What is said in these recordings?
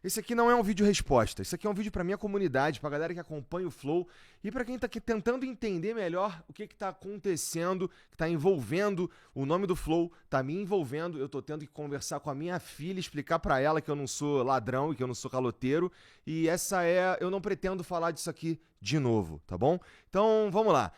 Esse aqui não é um vídeo resposta, isso aqui é um vídeo pra minha comunidade, pra galera que acompanha o Flow e pra quem tá aqui tentando entender melhor o que tá acontecendo, que tá envolvendo o nome do Flow, tá me envolvendo, eu tô tendo que conversar com a minha filha, explicar pra ela que eu não sou ladrão e que eu não sou caloteiro, e eu não pretendo falar disso aqui de novo, tá bom? Então, vamos lá.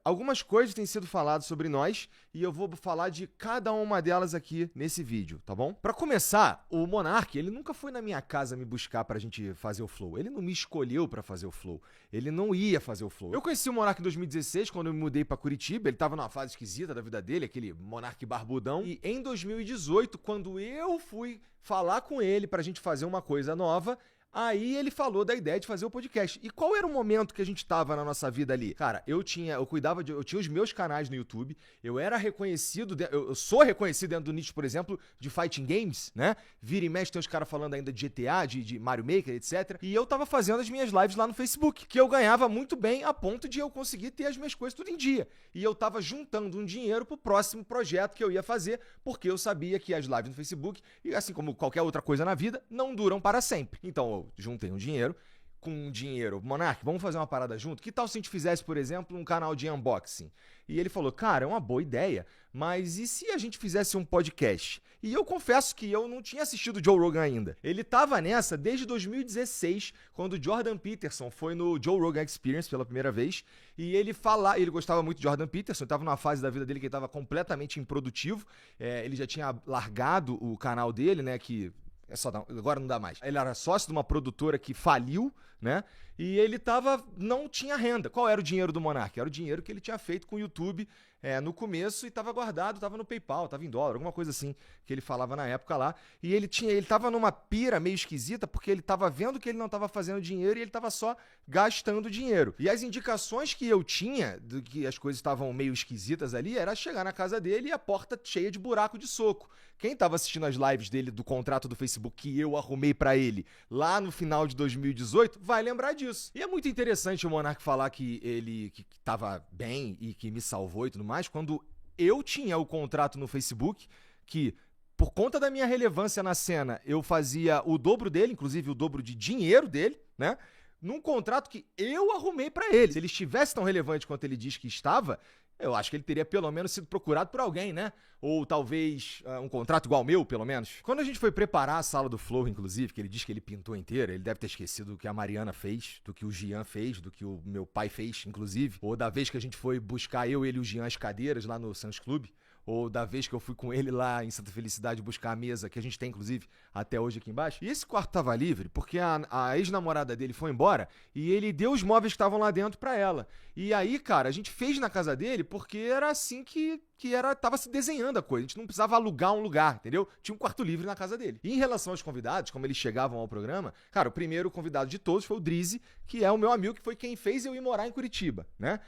Algumas coisas têm sido faladas sobre nós e eu vou falar de cada uma delas aqui nesse vídeo, tá bom? Pra começar, o Monark, ele nunca foi na minha casa me buscar pra gente fazer o Flow. Ele não me escolheu pra fazer o Flow. Ele não ia fazer o Flow. Eu conheci o Monark em 2016, quando eu me mudei pra Curitiba. Ele tava numa fase esquisita da vida dele, aquele Monark barbudão. E em 2018, quando eu fui falar com ele pra gente fazer uma coisa nova, aí ele falou da ideia de fazer o podcast. E qual era o momento que a gente tava na nossa vida ali? Cara, eu tinha os meus canais no YouTube, eu era reconhecido, eu sou reconhecido dentro do nicho, por exemplo, de fighting games, né? Vira e mexe tem os caras falando ainda de GTA, de Mario Maker, etc. E eu tava fazendo as minhas lives lá no Facebook, que eu ganhava muito bem a ponto de eu conseguir ter as minhas coisas tudo em dia. E eu tava juntando um dinheiro pro próximo projeto que eu ia fazer, porque eu sabia que as lives no Facebook, e assim como qualquer outra coisa na vida, não duram para sempre. Então, juntei um dinheiro, com um dinheiro, Monark, vamos fazer uma parada junto? Que tal se a gente fizesse, por exemplo, um canal de unboxing? E ele falou, cara, é uma boa ideia, mas e se a gente fizesse um podcast? E eu confesso que eu não tinha assistido Joe Rogan ainda. Ele tava nessa desde 2016, quando o Jordan Peterson foi no Joe Rogan Experience pela primeira vez, e ele gostava muito de Jordan Peterson, estava numa fase da vida dele que ele estava completamente improdutivo, ele já tinha largado o canal dele, né, que agora não dá mais. Ele era sócio de uma produtora que faliu, né? E ele não tinha renda. Qual era o dinheiro do Monark? Era o dinheiro que ele tinha feito com o YouTube no começo e estava guardado, estava no PayPal, estava em dólar, alguma coisa assim que ele falava na época lá. E ele estava numa pira meio esquisita porque ele estava vendo que ele não estava fazendo dinheiro e ele estava só gastando dinheiro. E as indicações que eu tinha de que as coisas estavam meio esquisitas ali era chegar na casa dele e a porta cheia de buraco de soco. Quem estava assistindo as lives dele do contrato do Facebook que eu arrumei pra ele lá no final de 2018 vai lembrar disso. E é muito interessante o Monark falar que ele que tava bem e que me salvou e tudo mais, quando eu tinha o contrato no Facebook que, por conta da minha relevância na cena, eu fazia o dobro dele, inclusive o dobro de dinheiro dele, né? Num contrato que eu arrumei pra ele. Se ele estivesse tão relevante quanto ele diz que estava, eu acho que ele teria pelo menos sido procurado por alguém, né? Ou talvez um contrato igual ao meu, pelo menos. Quando a gente foi preparar a sala do Flow, inclusive, que ele diz que ele pintou inteira, ele deve ter esquecido do que a Mariana fez, do que o Gian fez, do que o meu pai fez, inclusive. Ou da vez que a gente foi buscar ele e o Gian as cadeiras lá no Suns Club. Ou da vez que eu fui com ele lá em Santa Felicidade buscar a mesa, que a gente tem, inclusive, até hoje aqui embaixo. E esse quarto tava livre porque a ex-namorada dele foi embora e ele deu os móveis que estavam lá dentro pra ela. E aí, cara, a gente fez na casa dele porque era assim que tava se desenhando a coisa. A gente não precisava alugar um lugar, entendeu? Tinha um quarto livre na casa dele. E em relação aos convidados, como eles chegavam ao programa, cara, o primeiro convidado de todos foi o Drizzy, que é o meu amigo, que foi quem fez eu ir morar em Curitiba, né?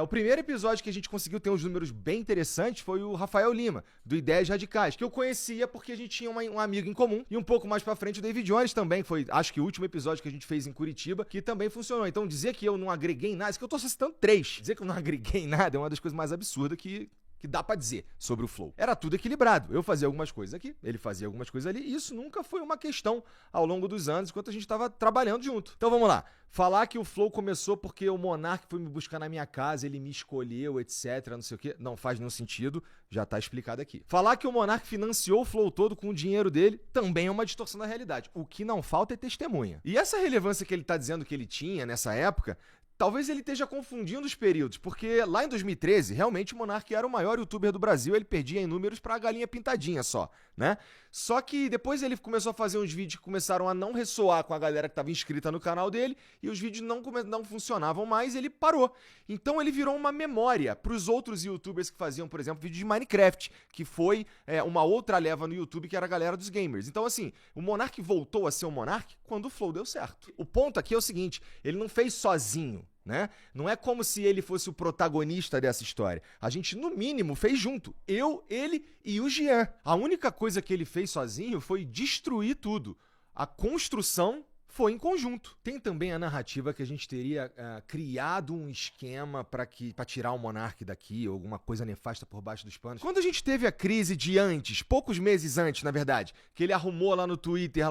O primeiro episódio que a gente conseguiu ter uns números bem interessantes foi o Rafael Lima, do Ideias Radicais, que eu conhecia porque a gente tinha um amigo em comum. E um pouco mais pra frente o David Jones também, foi, acho que o último episódio que a gente fez em Curitiba, que também funcionou. Então dizer que eu não agreguei nada, isso que eu tô citando 3. Dizer que eu não agreguei nada é uma das coisas mais absurdas que dá pra dizer sobre o Flow. Era tudo equilibrado. Eu fazia algumas coisas aqui, ele fazia algumas coisas ali, e isso nunca foi uma questão ao longo dos anos, enquanto a gente tava trabalhando junto. Então vamos lá. Falar que o Flow começou porque o Monark foi me buscar na minha casa, ele me escolheu, etc, não sei o quê, não faz nenhum sentido, já tá explicado aqui. Falar que o Monark financiou o Flow todo com o dinheiro dele também é uma distorção da realidade. O que não falta é testemunha. E essa relevância que ele tá dizendo que ele tinha nessa época, talvez ele esteja confundindo os períodos, porque lá em 2013, realmente o Monark era o maior youtuber do Brasil, ele perdia em números pra galinha pintadinha só, né? Só que depois ele começou a fazer uns vídeos que começaram a não ressoar com a galera que estava inscrita no canal dele, e os vídeos não funcionavam mais, ele parou. Então ele virou uma memória pros outros youtubers que faziam, por exemplo, vídeo de Minecraft, que foi uma outra leva no YouTube, que era a galera dos gamers. Então assim, o Monark voltou a ser o Monark quando o Flow deu certo. O ponto aqui é o seguinte, ele não fez sozinho, né? Não é como se ele fosse o protagonista dessa história. A gente, no mínimo, fez junto. Eu, ele e o Gian. A única coisa que ele fez sozinho foi destruir tudo. A construção foi em conjunto. Tem também a narrativa que a gente teria criado um esquema pra tirar o Monark daqui, ou alguma coisa nefasta por baixo dos panos. Quando a gente teve a crise de antes, poucos meses antes, na verdade, que ele arrumou lá no Twitter,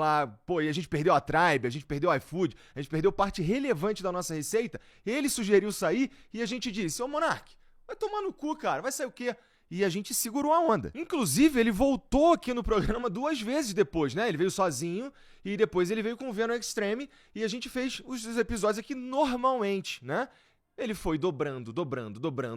e a gente perdeu a Tribe, a gente perdeu o iFood, a gente perdeu parte relevante da nossa receita, ele sugeriu sair e a gente disse, ô Monark, vai tomar no cu, cara, vai sair o quê? E a gente segurou a onda. Inclusive, ele voltou aqui no programa 2 vezes depois, né? Ele veio sozinho e depois ele veio com o Venom Extreme e a gente fez os episódios aqui normalmente, né? Ele foi dobrando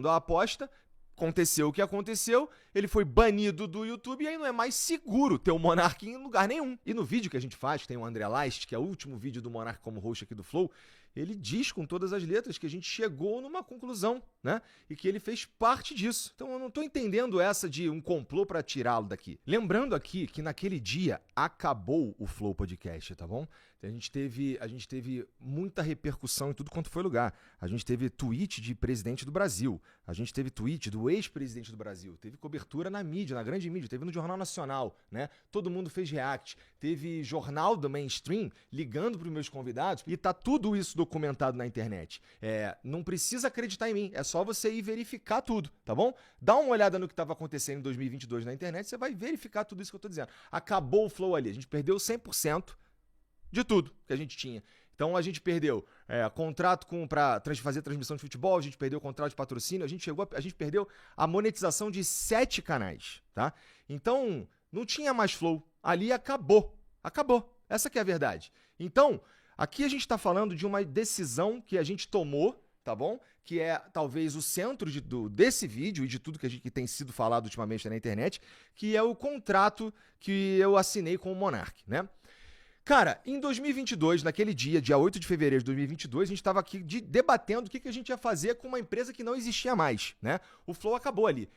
a aposta. Aconteceu o que aconteceu, ele foi banido do YouTube e aí não é mais seguro ter o Monark em lugar nenhum. E no vídeo que a gente faz, tem o André Leist, que é o último vídeo do Monark como host aqui do Flow, ele diz com todas as letras que a gente chegou numa conclusão, né? E que ele fez parte disso. Então eu não tô entendendo essa de um complô pra tirá-lo daqui. Lembrando aqui que naquele dia acabou o Flow Podcast, tá bom? A gente teve muita repercussão em tudo quanto foi lugar. A gente teve tweet de presidente do Brasil. A gente teve tweet do ex-presidente do Brasil. Teve cobertura na mídia, na grande mídia. Teve no Jornal Nacional, né? Todo mundo fez react. Teve jornal do mainstream ligando para os meus convidados. E tá tudo isso documentado na internet. Não precisa acreditar em mim. É só você ir verificar tudo, tá bom? Dá uma olhada no que estava acontecendo em 2022 na internet. Você vai verificar tudo isso que eu tô dizendo. Acabou o Flow ali. A gente perdeu 100%. De tudo que a gente tinha. Então a gente perdeu contrato para fazer transmissão de futebol, a gente perdeu o contrato de patrocínio, a gente perdeu a monetização de 7 canais, tá? Então não tinha mais Flow, ali acabou. Essa que é a verdade. Então, aqui a gente tá falando de uma decisão que a gente tomou, tá bom? Que é talvez o centro desse vídeo e de tudo que tem sido falado ultimamente na internet, que é o contrato que eu assinei com o Monark, né? Cara, em 2022, naquele dia 8 de fevereiro de 2022, a gente estava aqui debatendo o que a gente ia fazer com uma empresa que não existia mais, né? O Flow acabou ali.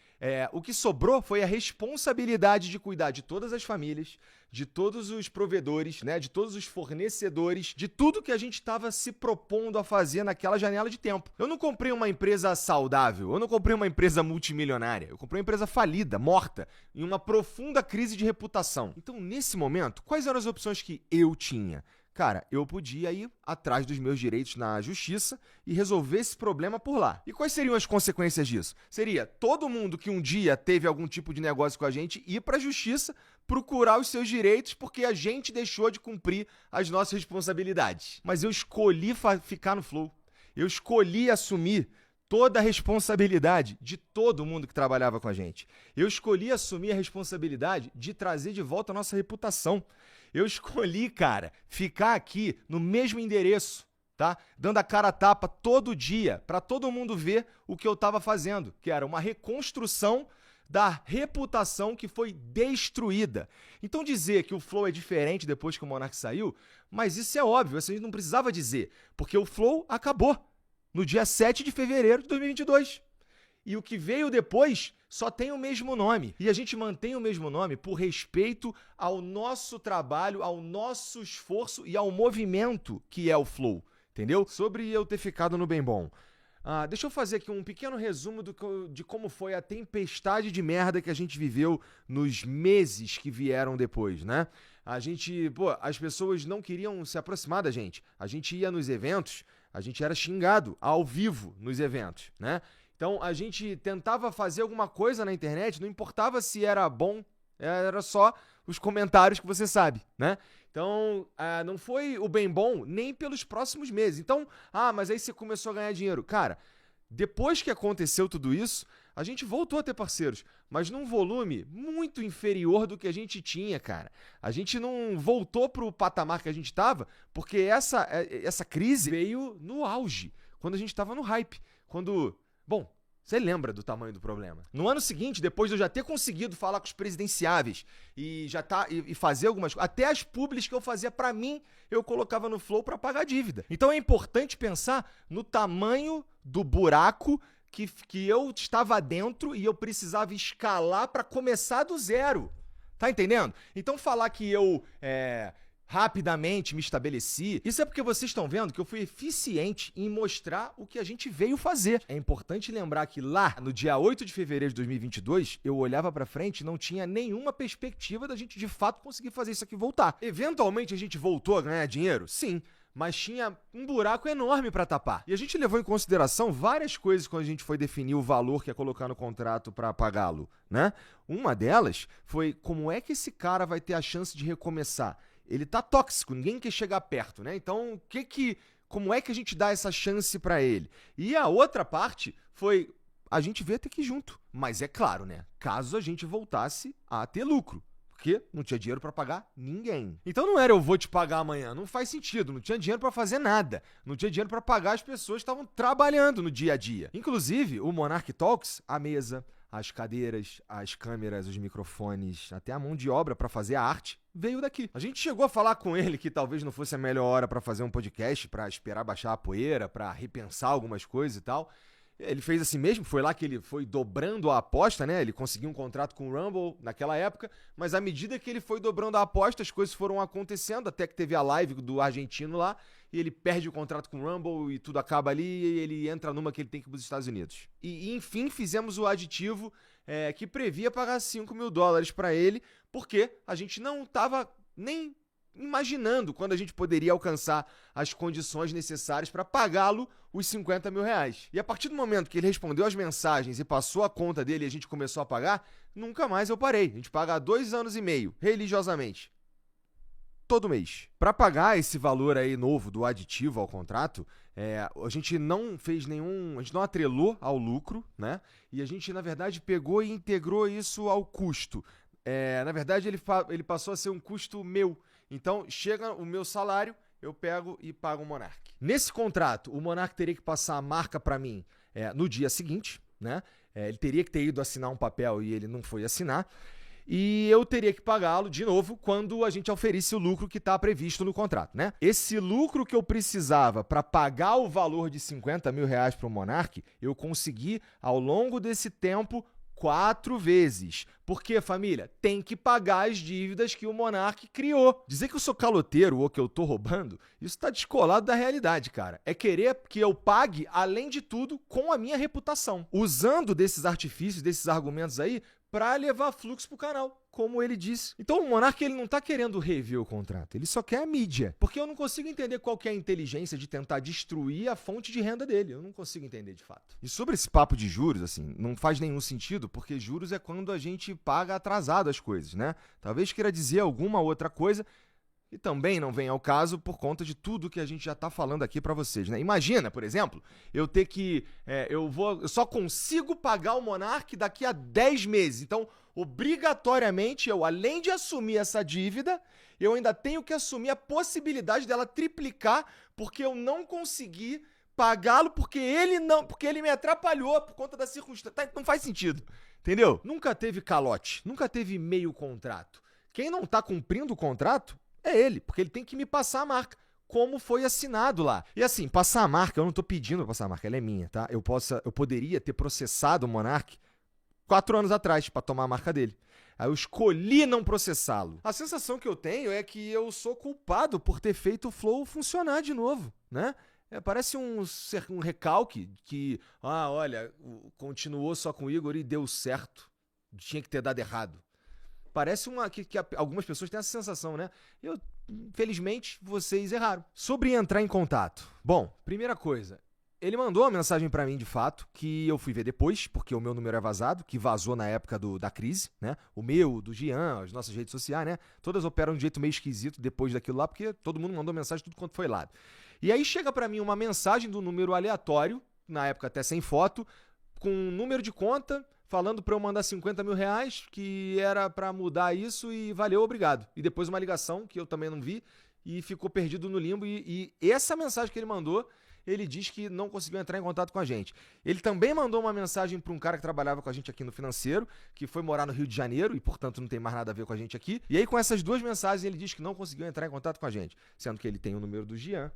O que sobrou foi a responsabilidade de cuidar de todas as famílias, de todos os provedores, né? De todos os fornecedores, de tudo que a gente estava se propondo a fazer naquela janela de tempo. Eu não comprei uma empresa saudável, eu não comprei uma empresa multimilionária, eu comprei uma empresa falida, morta, em uma profunda crise de reputação. Então, nesse momento, quais eram as opções que eu tinha? Cara, eu podia ir atrás dos meus direitos na justiça e resolver esse problema por lá. E quais seriam as consequências disso? Seria todo mundo que um dia teve algum tipo de negócio com a gente ir para a justiça procurar os seus direitos porque a gente deixou de cumprir as nossas responsabilidades. Mas eu escolhi ficar no Flow. Eu escolhi assumir toda a responsabilidade de todo mundo que trabalhava com a gente. Eu escolhi assumir a responsabilidade de trazer de volta a nossa reputação. Eu escolhi, cara, ficar aqui no mesmo endereço, tá? Dando a cara a tapa todo dia para todo mundo ver o que eu estava fazendo, que era uma reconstrução da reputação que foi destruída. Então dizer que o Flow é diferente depois que o Monark saiu, mas isso é óbvio, isso a gente não precisava dizer, porque o Flow acabou no dia 7 de fevereiro de 2022. E o que veio depois só tem o mesmo nome. E a gente mantém o mesmo nome por respeito ao nosso trabalho, ao nosso esforço e ao movimento que é o Flow, entendeu? Sobre eu ter ficado no Bem Bom. Deixa eu fazer aqui um pequeno resumo de como foi a tempestade de merda que a gente viveu nos meses que vieram depois, né? As pessoas não queriam se aproximar da gente. A gente ia nos eventos, a gente era xingado ao vivo nos eventos, né? Então, a gente tentava fazer alguma coisa na internet, não importava se era bom, era só os comentários que você sabe, né? Então, não foi o Bem Bom nem pelos próximos meses. Então, mas aí você começou a ganhar dinheiro. Cara, depois que aconteceu tudo isso, a gente voltou a ter parceiros, mas num volume muito inferior do que a gente tinha, cara. A gente não voltou pro patamar que a gente tava, porque essa crise veio no auge, quando a gente tava no hype, Bom, você lembra do tamanho do problema. No ano seguinte, depois de eu já ter conseguido falar com os presidenciáveis e fazer algumas coisas, até as publis que eu fazia pra mim, eu colocava no Flow pra pagar dívida. Então é importante pensar no tamanho do buraco que eu estava dentro e eu precisava escalar pra começar do zero. Tá entendendo? Então falar que eu rapidamente me estabeleci. Isso é porque vocês estão vendo que eu fui eficiente em mostrar o que a gente veio fazer. É importante lembrar que lá, no dia 8 de fevereiro de 2022, eu olhava pra frente e não tinha nenhuma perspectiva da gente de fato conseguir fazer isso aqui voltar. Eventualmente a gente voltou a ganhar dinheiro? Sim. Mas tinha um buraco enorme para tapar. E a gente levou em consideração várias coisas quando a gente foi definir o valor que ia colocar no contrato para pagá-lo, né? Uma delas foi como é que esse cara vai ter a chance de recomeçar? Ele tá tóxico, ninguém quer chegar perto, né? Então, como é que a gente dá essa chance para ele? E a outra parte foi a gente veio até aqui junto. Mas é claro, né? Caso a gente voltasse a ter lucro. Porque não tinha dinheiro pra pagar ninguém. Então não era eu vou te pagar amanhã, não faz sentido, não tinha dinheiro pra fazer nada, não tinha dinheiro pra pagar as pessoas que estavam trabalhando no dia a dia. Inclusive, o Monarch Talks, a mesa, as cadeiras, as câmeras, os microfones, até a mão de obra pra fazer a arte, veio daqui. A gente chegou a falar com ele que talvez não fosse a melhor hora pra fazer um podcast, pra esperar baixar a poeira, pra repensar algumas coisas e tal. Ele fez assim mesmo, foi lá que ele foi dobrando a aposta, né? Ele conseguiu um contrato com o Rumble naquela época, mas à medida que ele foi dobrando a aposta, as coisas foram acontecendo, até que teve a live do argentino lá, e ele perde o contrato com o Rumble e tudo acaba ali, e ele entra numa que ele tem que ir para os Estados Unidos. E enfim, fizemos o aditivo que previa pagar $5 mil para ele, porque a gente não estava nem imaginando quando a gente poderia alcançar as condições necessárias para pagá-lo os $50 mil. E a partir do momento que ele respondeu as mensagens e passou a conta dele e a gente começou a pagar, nunca mais eu parei. A gente paga há 2 anos e meio, religiosamente. Todo mês. Para pagar esse valor aí novo do aditivo ao contrato, a gente não fez nenhum... A gente não atrelou ao lucro, né? E a gente, na verdade, pegou e integrou isso ao custo. Na verdade, ele passou a ser um custo meu. Então, chega o meu salário, eu pego e pago o Monarch. Nesse contrato, o Monarch teria que passar a marca para mim no dia seguinte, né? Ele teria que ter ido assinar um papel e ele não foi assinar. E eu teria que pagá-lo de novo quando a gente oferisse o lucro que está previsto no contrato, né? Esse lucro que eu precisava para pagar o valor de $50 mil para o Monarch, eu consegui ao longo desse tempo 4 vezes. Porque, família, tem que pagar as dívidas que o Monarch criou. Dizer que eu sou caloteiro ou que eu tô roubando, isso tá descolado da realidade, cara. É querer que eu pague, além de tudo, com a minha reputação. Usando desses artifícios, desses argumentos aí, pra levar fluxo pro canal, como ele disse. Então o Monarch, ele não tá querendo rever o contrato, ele só quer a mídia. Porque eu não consigo entender qual que é a inteligência de tentar destruir a fonte de renda dele. Eu não consigo entender de fato. E sobre esse papo de juros, assim, não faz nenhum sentido, porque juros é quando a gente paga atrasado as coisas, né? Talvez queira dizer alguma outra coisa e também não vem ao caso por conta de tudo que a gente já está falando aqui para vocês, né? Imagina, por exemplo, eu ter que... eu só consigo pagar o Monarch daqui a 10 meses. Então, obrigatoriamente, eu, além de assumir essa dívida, eu ainda tenho que assumir a possibilidade dela triplicar porque eu não consegui pagá-lo porque ele me atrapalhou por conta da circunstância. Não faz sentido, entendeu? Nunca teve calote, nunca teve meio contrato. Quem não está cumprindo o contrato é ele, porque ele tem que me passar a marca, como foi assinado lá. E assim, passar a marca, eu não tô pedindo pra passar a marca, ela é minha, tá? Eu poderia ter processado o Monarch 4 anos atrás pra tomar a marca dele. Aí eu escolhi não processá-lo. A sensação que eu tenho é que eu sou culpado por ter feito o Flow funcionar de novo, né? Parece um recalque que, olha, continuou só com o Igor e deu certo. Tinha que ter dado errado. Parece que algumas pessoas têm essa sensação, né? Infelizmente, vocês erraram. Sobre entrar em contato. Bom, primeira coisa, ele mandou uma mensagem pra mim, de fato, que eu fui ver depois, porque o meu número é vazado, que vazou na época da crise, né? O meu, do Gian, as nossas redes sociais, né? Todas operam de um jeito meio esquisito depois daquilo lá, porque todo mundo mandou mensagem tudo quanto foi lado. E aí chega pra mim uma mensagem do número aleatório, na época até sem foto, com um número de conta, falando pra eu mandar $50 mil, que era pra mudar isso e valeu, obrigado. E depois uma ligação, que eu também não vi, e ficou perdido no limbo. E essa mensagem que ele mandou, ele diz que não conseguiu entrar em contato com a gente. Ele também mandou uma mensagem pra um cara que trabalhava com a gente aqui no financeiro, que foi morar no Rio de Janeiro e, portanto, não tem mais nada a ver com a gente aqui. E aí, com essas 2 mensagens, ele diz que não conseguiu entrar em contato com a gente, sendo que ele tem o número do Gian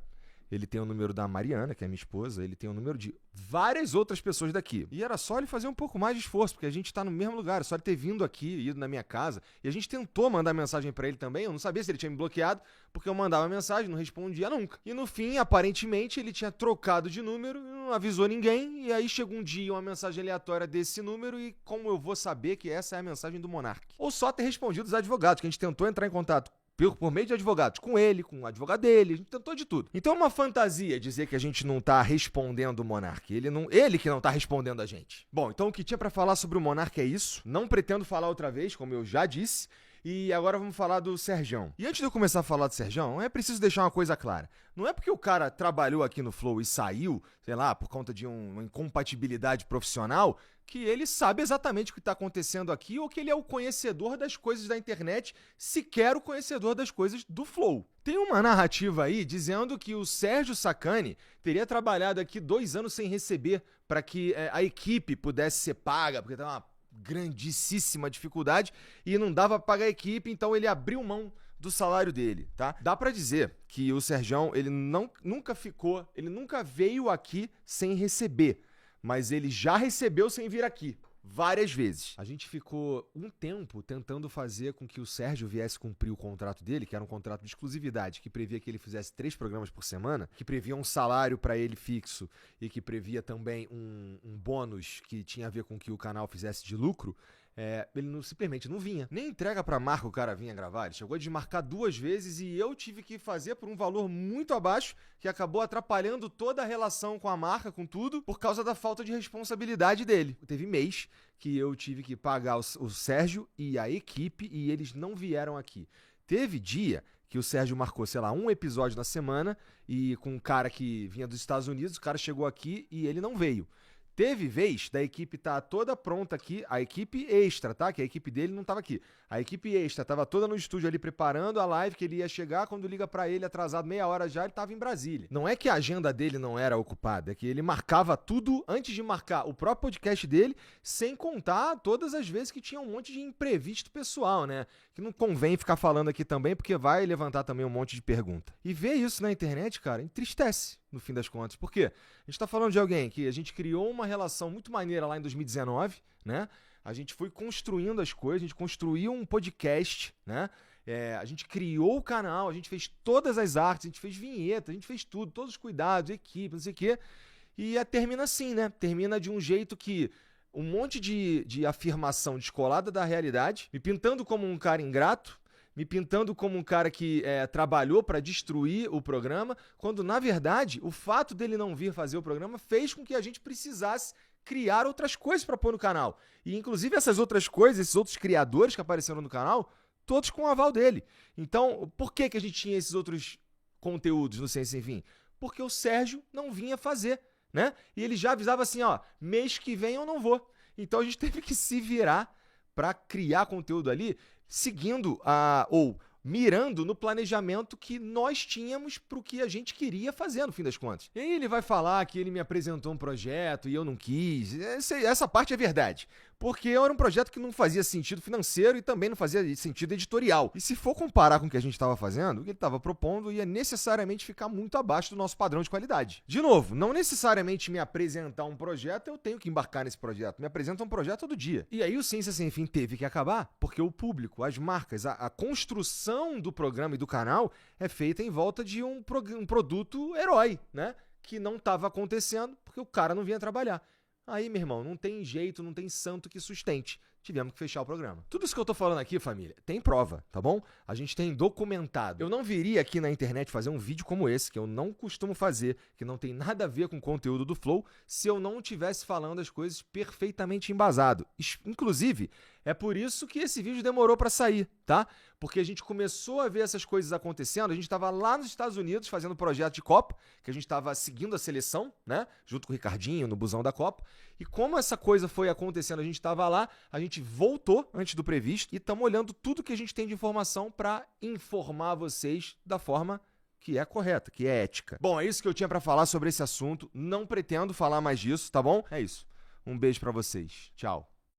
ele tem o número da Mariana, que é minha esposa, ele tem o número de várias outras pessoas daqui. E era só ele fazer um pouco mais de esforço, porque a gente tá no mesmo lugar, é só ele ter vindo aqui, ido na minha casa. E a gente tentou mandar mensagem pra ele também, eu não sabia se ele tinha me bloqueado, porque eu mandava mensagem, não respondia nunca. E no fim, aparentemente, ele tinha trocado de número, não avisou ninguém, e aí chegou um dia uma mensagem aleatória desse número, e como eu vou saber que essa é a mensagem do Monark? Ou só ter respondido os advogados, que a gente tentou entrar em contato por meio de advogados, com ele, com o advogado dele, a gente tentou de tudo. Então é uma fantasia dizer que a gente não tá respondendo o Monark. Ele que não tá respondendo a gente. Bom, então o que tinha pra falar sobre o Monark é isso. Não pretendo falar outra vez, como eu já disse. E agora vamos falar do Serjão. E antes de eu começar a falar do Serjão, é preciso deixar uma coisa clara. Não é porque o cara trabalhou aqui no Flow e saiu, sei lá, por conta de uma incompatibilidade profissional, que ele sabe exatamente o que está acontecendo aqui ou que ele é o conhecedor das coisas da internet, sequer o conhecedor das coisas do Flow. Tem uma narrativa aí dizendo que o Sérgio Sacani teria trabalhado aqui 2 anos sem receber para que a equipe pudesse ser paga, porque tá uma grandíssima dificuldade e não dava pra pagar a equipe, então ele abriu mão do salário dele, tá? Dá pra dizer que o Serjão, ele nunca veio aqui sem receber, mas ele já recebeu sem vir aqui. Várias vezes. A gente ficou um tempo tentando fazer com que o Sérgio viesse cumprir o contrato dele, que era um contrato de exclusividade, que previa que ele fizesse 3 programas por semana, que previa um salário pra ele fixo e que previa também um bônus que tinha a ver com que o canal fizesse de lucro. Ele simplesmente não vinha. Nem entrega pra marca o cara vinha gravar. Ele chegou a desmarcar 2 vezes e eu tive que fazer por um valor muito abaixo, que acabou atrapalhando toda a relação com a marca, com tudo, por causa da falta de responsabilidade dele. Teve mês que eu tive que pagar o Sérgio e a equipe e eles não vieram aqui. Teve dia que o Sérgio marcou, sei lá, um episódio na semana e com um cara que vinha dos Estados Unidos, o cara chegou aqui e ele não veio. Teve vez da equipe tá toda pronta aqui, a equipe extra, tá? Que a equipe dele não tava aqui. A equipe extra tava toda no estúdio ali preparando a live que ele ia chegar, quando liga pra ele atrasado meia hora já, ele tava em Brasília. Não é que a agenda dele não era ocupada, é que ele marcava tudo antes de marcar o próprio podcast dele, sem contar todas as vezes que tinha um monte de imprevisto pessoal, né? Que não convém ficar falando aqui também, porque vai levantar também um monte de pergunta. E ver isso na internet, cara, entristece, no fim das contas. Por quê? A gente tá falando de alguém que a gente criou uma relação muito maneira lá em 2019, né? A gente foi construindo as coisas, a gente construiu um podcast, né? A gente criou o canal, a gente fez todas as artes, a gente fez vinheta, a gente fez tudo, todos os cuidados, equipe, não sei o quê. E termina assim, né? Termina de um jeito que um monte de afirmação descolada da realidade, me pintando como um cara ingrato, me pintando como um cara que trabalhou para destruir o programa, quando, na verdade, o fato dele não vir fazer o programa fez com que a gente precisasse criar outras coisas para pôr no canal. E, inclusive, essas outras coisas, esses outros criadores que apareceram no canal, todos com o aval dele. Então, por que a gente tinha esses outros conteúdos no Ciência Sem Fim? Porque o Sérgio não vinha fazer, né? E ele já avisava assim, ó, mês que vem eu não vou. Então, a gente teve que se virar para criar conteúdo ali, seguindo ou mirando no planejamento que nós tínhamos pro que a gente queria fazer, no fim das contas. E aí ele vai falar que ele me apresentou um projeto e eu não quis. Essa parte é verdade. Porque era um projeto que não fazia sentido financeiro e também não fazia sentido editorial. E se for comparar com o que a gente estava fazendo, o que ele estava propondo ia necessariamente ficar muito abaixo do nosso padrão de qualidade. De novo, não necessariamente me apresentar um projeto, eu tenho que embarcar nesse projeto. Me apresenta um projeto todo dia. E aí o Ciência Sem Fim teve que acabar, porque o público, as marcas, a construção do programa e do canal é feita em volta de um produto herói, né? Que não estava acontecendo porque o cara não vinha trabalhar. Aí, meu irmão, não tem jeito, não tem santo que sustente. Tivemos que fechar o programa. Tudo isso que eu tô falando aqui, família, tem prova, tá bom? A gente tem documentado. Eu não viria aqui na internet fazer um vídeo como esse, que eu não costumo fazer, que não tem nada a ver com o conteúdo do Flow, se eu não estivesse falando as coisas perfeitamente embasado. Inclusive, é por isso que esse vídeo demorou pra sair, tá? Porque a gente começou a ver essas coisas acontecendo, a gente tava lá nos Estados Unidos fazendo projeto de Copa, que a gente tava seguindo a seleção, né? Junto com o Ricardinho, no busão da Copa. E como essa coisa foi acontecendo, a gente tava lá, a gente voltou antes do previsto e estamos olhando tudo que a gente tem de informação para informar vocês da forma que é correta, que é ética. Bom, é isso que eu tinha para falar sobre esse assunto. Não pretendo falar mais disso, tá bom? É isso. Um beijo para vocês. Tchau.